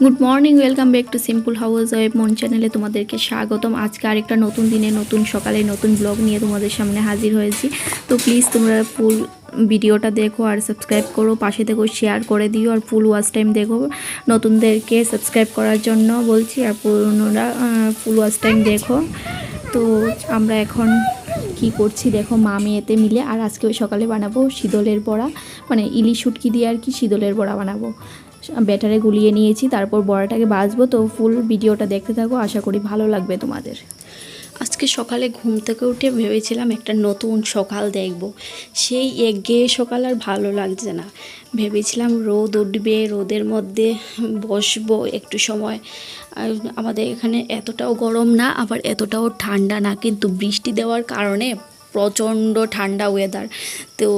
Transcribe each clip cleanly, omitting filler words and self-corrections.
Good morning, welcome back to simple house web মন চ্যানেলে তোমাদেরকে স্বাগতম। আজকে আরেকটা নতুন দিনে নতুন সকালে নতুন ব্লগ নিয়ে তোমাদের সামনে হাজির হয়েছি। তো প্লিজ তোমরা ফুল ভিডিওটা দেখো আর সাবস্ক্রাইব করো, পাশে দেখো, শেয়ার করে দিও আর ফুল ওয়াচ টাইম দেখো। নতুনদেরকে সাবস্ক্রাইব করার জন্য বলছি আর পুরনোরা ফুল ওয়াচ টাইম দেখো। তো আমরা এখন কি করছি দেখো, মা মেয়েতে মিলে। আর আজকে ওই সকালে বানাবো শীতলের বড়া, মানে ইলিশ শুটকি দিয়ে আর কি শীতলের বড়া বানাবো। ব্যাটারে গুলিয়ে নিয়েছি, তারপর বড়াটাকে ভাজবো। তো ফুল ভিডিওটা দেখতে থাকো, আশা করি ভালো লাগবে তোমাদের। আজকে সকালে ঘুম থেকে উঠে ভেবেছিলাম একটা নতুন সকাল দেখব। সেই একঘেয়ে সকাল আর ভালো লাগছে না। ভেবেছিলাম রোদ উঠবে, রোদের মধ্যে বসবো একটু সময়। আর আমাদের এখানে এতটাও গরম না, আবার এতটাও ঠান্ডা না, কিন্তু বৃষ্টি দেওয়ার কারণে প্রচণ্ড ঠান্ডা ওয়েদার। তো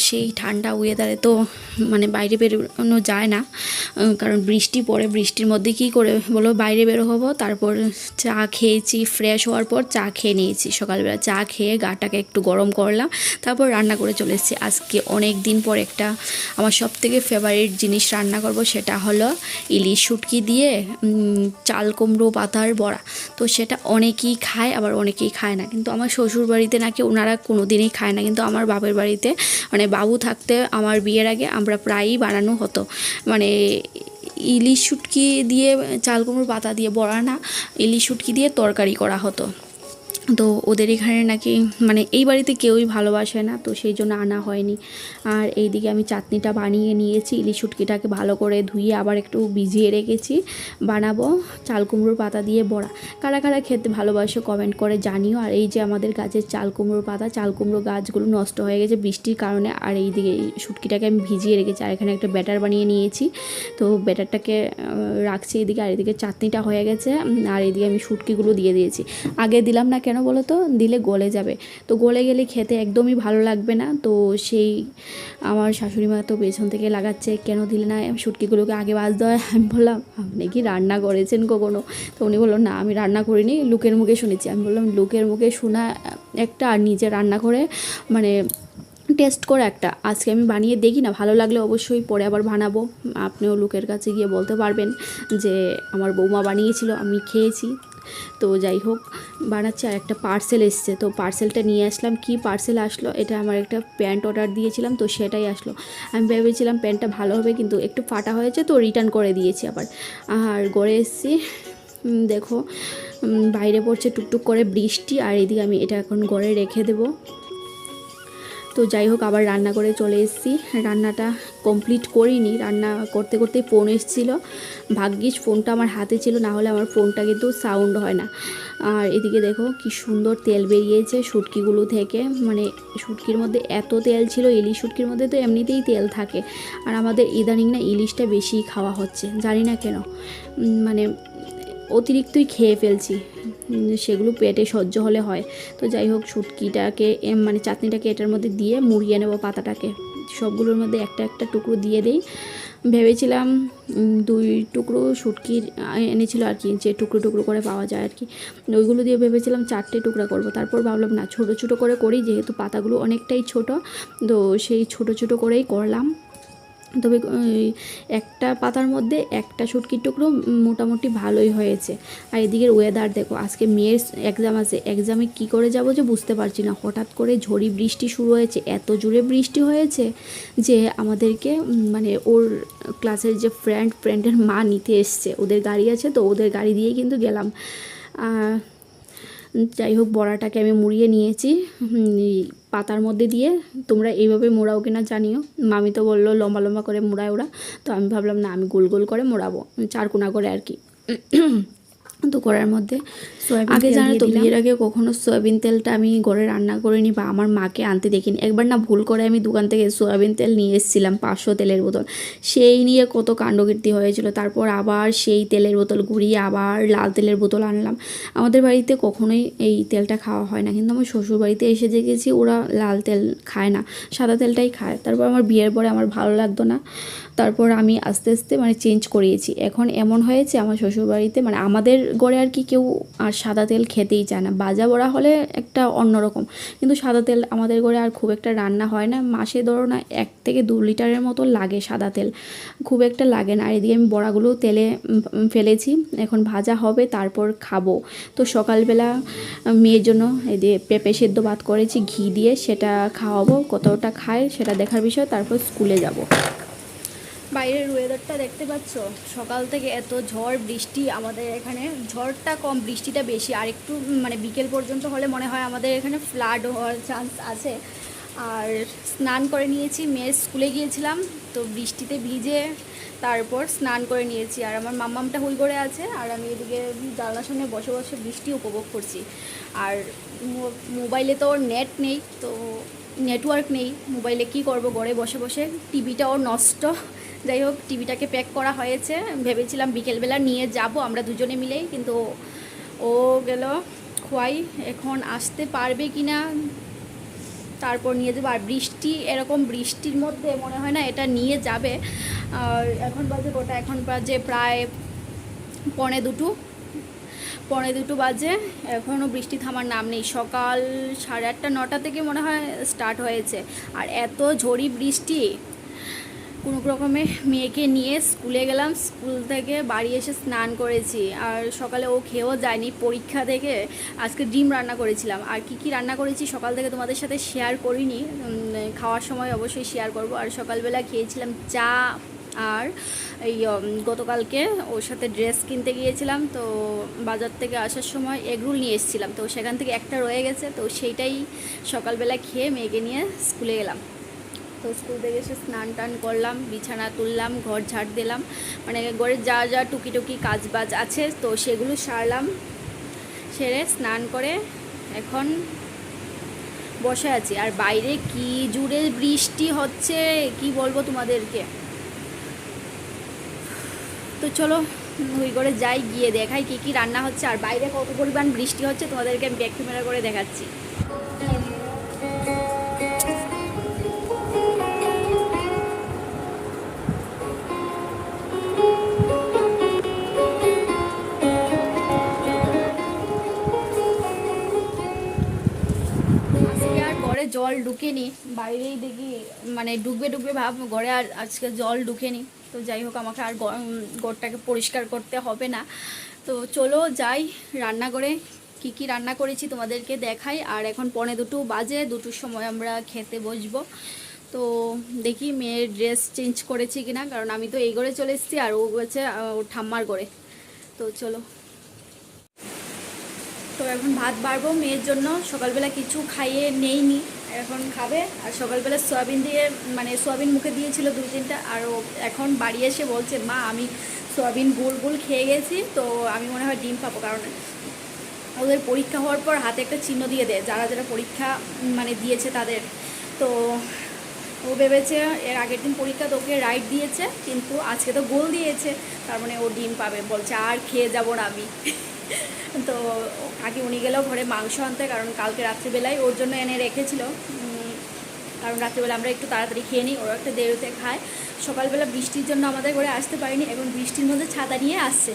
সেই ঠান্ডা ওয়েদারে তো মানে বাইরে বেরোনো যায় না, কারণ বৃষ্টি পড়ে। বৃষ্টির মধ্যে কী করে বলো বাইরে বেরো হবো। তারপর চা খেয়েছি, ফ্রেশ হওয়ার পর চা খেয়ে নিয়েছি। সকালবেলা চা খেয়ে গাটাকে একটু গরম করলাম, তারপর রান্না করে চলে এসেছি। আজকে অনেক দিন পর একটা আমার সবথেকে ফেভারিট জিনিস রান্না করব, সেটা হলো ইলিশ শুটকি দিয়ে চাল কুমড়ো পাতার বড়া। তো সেটা অনেকেই খায়, আবার অনেকেই খায় না। কিন্তু আমার শ্বশুর বাড়িতে নাকি ওনারা কোনো দিনই খায় না, কিন্তু আমার বাপের বাড়িতে মানে বাবু থাকতে আমার বিয়ের আগে আমরা প্রায়ই বানানো হতো। মানে ইলিশ শুটকি দিয়ে চাল কুমড়োর পাতা দিয়ে বড়া না, ইলিশ শুটকি দিয়ে তরকারি করা হতো। তো ওদের এখানে নাকি মানে এই বাড়িতে কেউই ভালোবাসে না, তো সেই জন্য আনা হয়নি। আর এইদিকে আমি চাটনিটা বানিয়ে নিয়েছি। ইলিশ শুটকিটাকে ভালো করে ধুয়ে আবার একটু ভিজিয়ে রেখেছি, বানাবো চাল কুমড়োর পাতা দিয়ে বড়া। কারা কারা খেতে ভালোবাসো কমেন্ট করে জানিও। আর এই যে আমাদের গাছের চাল কুমড়োর পাতা, চাল কুমড়ো গাছগুলো নষ্ট হয়ে গেছে বৃষ্টির কারণে। আর এইদিকে শুটকিটাকে আমি ভিজিয়ে রেখেছি, আর এখানে একটা ব্যাটার বানিয়ে নিয়েছি। তো ব্যাটারটাকে রাখছি এদিকে, আর এদিকে চাটনিটা হয়ে গেছে। আর এদিকে আমি শুটকিগুলো দিয়ে দিয়েছি। আগে দিলাম না কেন বলো তো, দিলে গলে যাবে। তো গলে গেলে খেতে একদমই ভালো লাগবে না। তো সেই আমার শাশুড়ি মা তো পেছন থেকে লাগাচ্ছে, কেন দিলে না শুটকিগুলোকে আগে ভাজতে হয়। আমি বললাম আপনি কি রান্না করেছেন কখনো? তো উনি বললো না আমি রান্না করিনি, লোকের মুখে শুনেছি। আমি বললাম লোকের মুখে শোনা একটা, আর নিজে রান্না করে মানে টেস্ট করে একটা। আজকে আমি বানিয়ে দেখি না, ভালো লাগলে অবশ্যই পরে আবার বানাবো। আপনিও লোকের কাছে গিয়ে বলতে পারবেন যে আমার বৌমা বানিয়েছিল, আমি খেয়েছি। তো যাই হোক, বানাচ্ছি। আর একটা পার্সেল এসছে, তো পার্সেলটা নিয়ে আসলাম। কি পার্সেল আসলো, এটা আমার একটা প্যান্ট অর্ডার দিয়েছিলাম, তো সেটাই আসলো। আমি ভেবেছিলাম প্যান্টটা ভালো হবে, কিন্তু একটু ফাটা হয়েছে, তো রিটার্ন করে দিয়েছি আবার। আর ঘরে এসেছি, দেখো বাইরে পড়ছে টুকটুক করে বৃষ্টি। আর এদিকে আমি এটা এখন ঘরে রেখে দেবো। তো যাই হোক, আবার রান্না করে চলে এসেছি। রান্নাটা কমপ্লিট করিনি, রান্না করতে করতেই ফোন এসেছিলো। ভাগ্যিস ফোনটা আমার হাতে ছিল, না হলে আমার ফোনটা কিন্তু সাউন্ড হয় না। আর এদিকে দেখো কি সুন্দর তেল বেরিয়েছে শুটকিগুলো থেকে। মানে শুটকির মধ্যে এত তেল ছিল, ইলিশ শুটকির মধ্যে তো এমনিতেই তেল থাকে। আর আমাদের ইদানিং না ইলিশটা বেশিই খাওয়া হচ্ছে, জানি না কেন, মানে অতিরিক্তই খেয়ে ফেলছি। সেগুলো পেটে সহ্য হলে হয়। তো যাই হোক, শুটকিটাকে মানে চাটনিটাকে এটার মধ্যে দিয়ে মুড়িয়ে নেবো পাতাটাকে। সবগুলোর মধ্যে একটা একটা টুকরো দিয়ে দেই। ভেবেছিলাম 2 টুকরো শুটকি এনেছিল আর কি, যে টুকরো টুকরো করে পাওয়া যায় আর কি, ওইগুলো দিয়ে ভেবেছিলাম 4টে টুকরা করব। তারপর ভাবলাম না, ছোটো ছোটো করে করি, যেহেতু পাতাগুলো অনেকটাই ছোট, তো সেই ছোটো ছোটো করেই করলাম। তবে একটা পাতার মধ্যে একটা শুটকির টুকরো মোটামুটি ভালোই হয়েছে। আর এদিকের ওয়েদার দেখো, আজকে মেয়ের এক্সাম আছে, এক্সামে কি করে যাব যে বুঝতে পারছি না। হঠাৎ করে ঝড়ি বৃষ্টি শুরু হয়েছে, এত জোরে বৃষ্টি হয়েছে যে আমাদেরকে মানে ওর ক্লাসের যে ফ্রেন্ডের মা নিতে এসছে, ওদের গাড়ি আছে, তো ওদের গাড়ি দিয়েই কিন্তু গেলাম। যাই হোক, বড়াটাকে আমি মুড়িয়ে নিয়েছি পাতার মধ্যে দিয়ে। তোমরা এইভাবে মোড়াও কিনা জানিও। মামি তো বললো লম্বা লম্বা করে মোড়ায় ওরা, তো আমি ভাবলাম না, আমি গোল গোল করে মোড়াবো, চারকোনা করে আর কি। তো করার মধ্যে আগে জানো তো, বিয়ের আগে কখনো সয়াবিন তেলটা আমি ঘরে রান্না করিনি বা আমার মাকে আনতে দেখিনি। একবার না ভুল করে আমি দোকান থেকে সয়াবিন তেল নিয়ে এসেছিলাম 500 তেলের বোতল, সেই নিয়ে কত কাণ্ডকীর্তি হয়েছিল। তারপর আবার সেই তেলের বোতল ঘুরিয়ে আবার লাল তেলের বোতল আনলাম। আমাদের বাড়িতে কখনোই এই তেলটা খাওয়া হয় না, কিন্তু আমার শ্বশুর বাড়িতে এসে দেখেছি ওরা লাল তেল খায় না, সাদা তেলটাই খায়। তারপর আমার বিয়ের পরে আমার ভালো লাগতো না, তারপর আমি আস্তে আস্তে মানে চেঞ্জ করিয়েছি। এখন এমন হয়েছে আমার শ্বশুরবাড়িতে মানে আমাদের ঘরে আর কি কেউ আর সাদা তেল খেতেই চায় না। ভাজা বড়া হলে একটা অন্যরকম, কিন্তু সাদা তেল আমাদের ঘরে আর খুব একটা রান্না হয় না। মাসে ধরো না 1 থেকে 2 লিটারের মতো লাগে সাদা তেল, খুব একটা লাগে না। আর এদিকে আমি বড়াগুলো তেলে ফেলেছি, এখন ভাজা হবে তারপর খাবো। তো সকালবেলা মেয়ের জন্য এদিকে পেঁপে সেদ্ধ ভাত করেছি ঘি দিয়ে, সেটা খাওয়াবো। কতটা খায় সেটা দেখার বিষয়, তারপর স্কুলে যাব। বাইরের ওয়েদারটা দেখতে পাচ্ছ, সকাল থেকে এত ঝড় বৃষ্টি। আমাদের এখানে ঝড়টা কম, বৃষ্টিটা বেশি। আর একটু মানে বিকেল পর্যন্ত হলে মনে হয় আমাদের এখানে ফ্লাড হওয়ার চান্স আছে। আর স্নান করে নিয়েছি, মেয়ের স্কুলে গিয়েছিলাম তো বৃষ্টিতে ভিজে তারপর স্নান করে নিয়েছি। আর আমার মাম্মামটা হুই করে আছে, আর আমি এদিকে জানলার সামনে বসে বসে বৃষ্টি উপভোগ করছি। আর মোবাইলে তো ওর নেট নেই, তো নেটওয়ার্ক নেই মোবাইলে, কি করব ঘরে বসে বসে। টিভিটাও নষ্ট। যাই হোক, টিভিটাকে প্যাক করা হয়েছে। ভেবেছিলাম বিকেলবেলা নিয়ে যাব আমরা দুজনে মিলেই, কিন্তু ও গেল খোয়াই, এখন আসতে পারবে কি না তারপর নিয়ে যাবো। আর বৃষ্টি, এরকম বৃষ্টির মধ্যে মনে হয় না এটা নিয়ে যাবে। আর এখন বাজে কটা, এখন বাজে প্রায় 1:45 বাজে, এখনও বৃষ্টি থামার নাম নেই। সকাল 8:30 9টা থেকে মনে হয় স্টার্ট হয়েছে। আর এত ঝড়ি বৃষ্টি, কোনো রকমে মেয়েকে নিয়ে স্কুলে গেলাম, স্কুল থেকে বাড়ি এসে স্নান করেছি। আর সকালে ও খেয়েও যায়নি পরীক্ষা থেকে। আজকে ডিম রান্না করেছিলাম, আর কি রান্না করেছি সকাল থেকে তোমাদের সাথে শেয়ার করিনি, খাওয়ার সময় অবশ্যই শেয়ার করব। আর সকালবেলা খেয়েছিলাম চা, আর এই গতকালকে ওর সাথে ড্রেস কিনতে গিয়েছিলাম, তো বাজার থেকে আসার সময় এগরোল নিয়ে এসেছিলাম, তো সেখান থেকে একটা রয়ে গেছে, তো সেইটাই সকালবেলা খেয়ে মেয়েকে নিয়ে স্কুলে গেলাম। তো স্কুল থেকে এসে স্নান টান করলাম, বিছানা তুললাম, ঘর ঝাড় দিলাম, মানে ঘরে যা যা টুকি কাজ বাজ আছে তো সেগুলো সারলাম। সেরে স্নান করে এখন বসে আছি। আর বাইরে কি জুড়ে বৃষ্টি হচ্ছে, কি বলবো তোমাদেরকে। তো চলো ওই করে যাই, গিয়ে দেখাই কি রান্না হচ্ছে আর বাইরে কত পরিমাণ বৃষ্টি হচ্ছে, তোমাদেরকে আমি ব্যাক ক্যামেরা করে দেখাচ্ছি। জল ঢুকেনি, বাইরেই দেখি মানে ডুববে ভাব, ঘরে আর আজকে জল ঢুকেনি। তো যাই হোক, আমাকে আর ঘরটাকে পরিষ্কার করতে হবে না। তো চলো যাই রান্না করে, কি রান্না করেছি তোমাদেরকে দেখাই। আর এখন 1:45 বাজে, 2টোর সময় আমরা খেতে বসবো। তো দেখি মেয়ের ড্রেস চেঞ্জ করেছি কিনা, কারণ আমি তো এই ঘরে চলে এসেছি আর ও গেছে ওর ঠাম্মার ঘরে। তো চলো, তো এখন ভাত বাড়বো মেয়ের জন্য। সকালবেলা কিছু খাইয়ে নেইনি, এখন খাবে। আর সকালবেলা সয়াবিন দিয়ে মানে সয়াবিন মুখে দিয়েছিল 2-3টা, আর এখন বাড়ি এসে বলছে মা আমি সয়াবিন গোল খেয়ে গেছি, তো আমি মনে হয় ডিম পাবো। কারণ ওদের পরীক্ষা হওয়ার পর হাতে একটা চিহ্ন দিয়ে দেয় যারা যারা পরীক্ষা মানে দিয়েছে তাদের। তো ও ভেবেছে এর আগের দিন পরীক্ষা তো ওকে রাইট দিয়েছে, কিন্তু আজকে তো গোল দিয়েছে, তার মানে ও ডিম পাবে। বলছে আর খেয়ে যাবো না আমি। তো আগে উনি গেলেও ঘরে মাংস আনতে, কারণ কালকে রাত্রিবেলায় ওর জন্য এনে রেখেছিল, কারণ রাত্রিবেলা আমরা একটু তাড়াতাড়ি খেয়ে নিই, ওরা একটা দেরিতে খায়। সকালবেলা বৃষ্টির জন্য আমাদের ঘরে আসতে পারিনি, এখন বৃষ্টির মধ্যে ছাতা নিয়ে আসছে।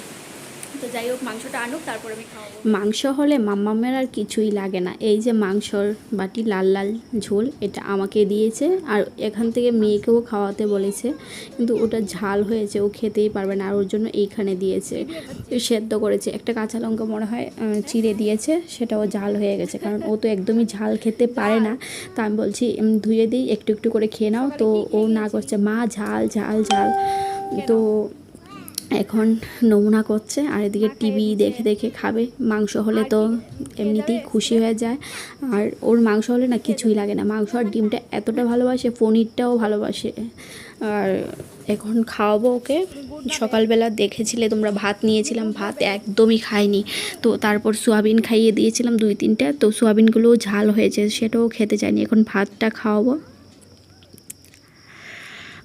তো যাই হোক, মাংসটা আনুক তারপর আমি খাওয়াবো। মাংস হলে মাম্মামের আর কিছুই লাগে না। এই যে মাংসর বাটি লাল লাল ঝোল, এটা আমাকে দিয়েছে, আর এখান থেকে মেয়েকেও খাওয়াতে বলেছে, কিন্তু ওটা ঝাল হয়েছে, ও খেতেই পারবে না, আর ওর জন্য এইখানে দিয়েছে। সেদ্ধ করেছে, একটা কাঁচা লঙ্কা মনে হয় চিড়ে দিয়েছে, সেটাও ঝাল হয়ে গেছে, কারণ ও তো একদমই ঝাল খেতে পারে না। তা আমি বলছি ধুয়ে দিই, একটু একটু করে খেয়ে নাও, তো ও না করছে, মা ঝাল ঝাল ঝাল। তো এখন নমুনা করছে, আর এদিকে টিভি দেখে দেখে খাবে। মাংস হলে তো এমনিতেই খুশি হয়ে যায়, আর ওর মাংস হলে না কিছুই লাগে না। মাংস আর ডিমটা এতটা ভালোবাসে, পনিরটাও ভালোবাসে। আর এখন খাওয়াবো ওকে। সকালবেলা দেখেছিলে তোমরা ভাত নিয়েছিলাম, ভাত একদমই খাইনি, তো তারপর সোয়াবিন খাইয়ে দিয়েছিলাম 2-3টা, তো সোয়াবিনগুলোও ঝাল হয়েছে, সেটাও খেতে চাইনি। এখন ভাতটা খাওয়াবো।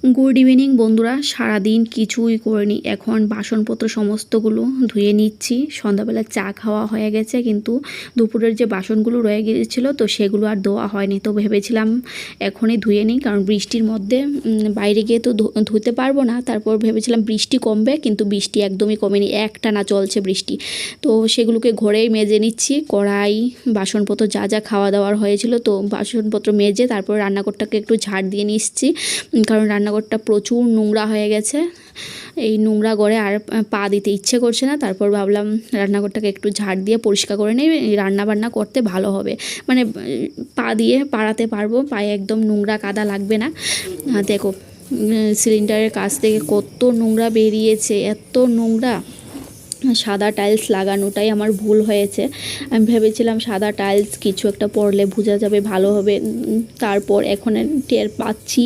গুড ইভিনিং বন্ধুরা, সারাদিন কিছুই করিনি, এখন বাসনপত্র সমস্তগুলো ধুয়ে নিচ্ছি। সন্ধ্যাবেলা চা খাওয়া হয়ে গেছে, কিন্তু দুপুরের যে বাসনগুলো রয়ে গিয়েছিলো তো সেগুলো আর ধোয়া হয়নি। তো ভেবেছিলাম এখনই ধুয়ে নিই, কারণ বৃষ্টির মধ্যে বাইরে গিয়ে তো ধুতে পারবো না। তারপর ভেবেছিলাম বৃষ্টি কমবে, কিন্তু বৃষ্টি একদমই কমেনি, একটানা চলছে বৃষ্টি। তো সেগুলোকে ঘরেই মেজে নিচ্ছি, কড়াই বাসনপত্র যা যা খাওয়া দাওয়ার হয়েছিল তো বাসনপত্র মেজে তারপর রান্নাঘরটাকে একটু ঝাড় দিয়ে নিচ্ছি, কারণ রান্নাঘরটা প্রচুর নোংরা হয়ে গেছে। এই নোংরা ঘরে আর পা দিতে ইচ্ছে করছে না। তারপর ভাবলাম রান্নাঘরটাকে একটু ঝাড় দিয়ে পরিষ্কার করে নিই, রান্না বান্না করতে ভালো হবে, মানে পা দিয়ে পাড়াতে পারবো, পায়ে একদম নোংরা কাদা লাগবে না। দেখো সিলিন্ডারের কাছ থেকে কত নোংরা বেরিয়েছে, এত নোংরা। সাদা টাইলস লাগানোটাই আমার ভুল হয়েছে। আমি ভেবেছিলাম সাদা টাইলস কিছু একটা পরলে বোঝা যাবে, ভালো হবে। তারপর এখন টের পাচ্ছি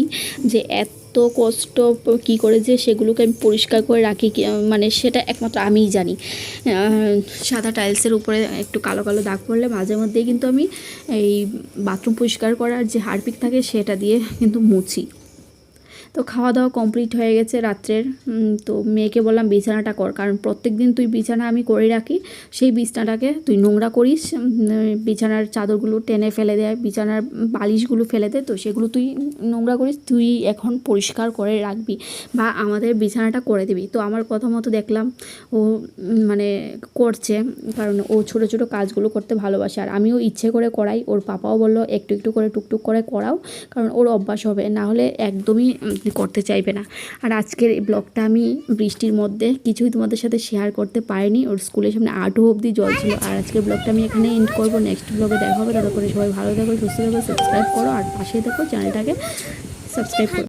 যে এত কষ্ট কী করে যে সেগুলোকে আমি পরিষ্কার করে রাখি, মানে সেটা একমাত্র আমিই জানি। সাদা টাইলসের উপরে একটু কালো কালো দাগ পড়লে মাঝে মধ্যেই কিন্তু আমি এই বাথরুম পরিষ্কার করার যে হারপিক থাকে সেটা দিয়ে কিন্তু মুছি। তো খাওয়া দাওয়া কমপ্লিট হয়ে গেছে রাত্রের। তো মেয়েকে বললাম বিছানাটা কর, কারণ প্রত্যেক দিন তুই বিছানা আমি করে রাখি, সেই বিছানাটাকে তুই নোংরা করিস, বিছানার চাদরগুলো টেনে ফেলে দেয়, বিছানার বালিশগুলো ফেলে দেয়, তো সেগুলো তুই নোংরা করিস, তুই এখন পরিষ্কার করে রাখবি বা আমাদের বিছানাটা করে দিবি। তো আমার কথা মতো দেখলাম ও মানে করছে, কারণ ও ছোটো ছোটো কাজগুলো করতে ভালোবাসে, আর আমিও ইচ্ছে করে করাই। ওর পাপাও বললো একটু একটু করে টুকটুক করে করাও, কারণ ওর অভ্যাস হবে, না হলে একদমই করতে চাইবে না। আর আজকের এই ব্লগটা আমি বৃষ্টির মধ্যে কিছুই তোমাদের সাথে শেয়ার করতে পারিনি, ওর স্কুলের সামনে 8 অবধি জল ছিল। আর আজকের ব্লগটা আমি এখানে এন্ড করবো, নেক্সট ব্লগে দেখা হবে। ততক্ষণে সবাই ভালো থাকো, সুস্থ থাকো, সাবস্ক্রাইব করো, আর পাশে থাকো, চ্যানেলটাকে সাবস্ক্রাইব করো।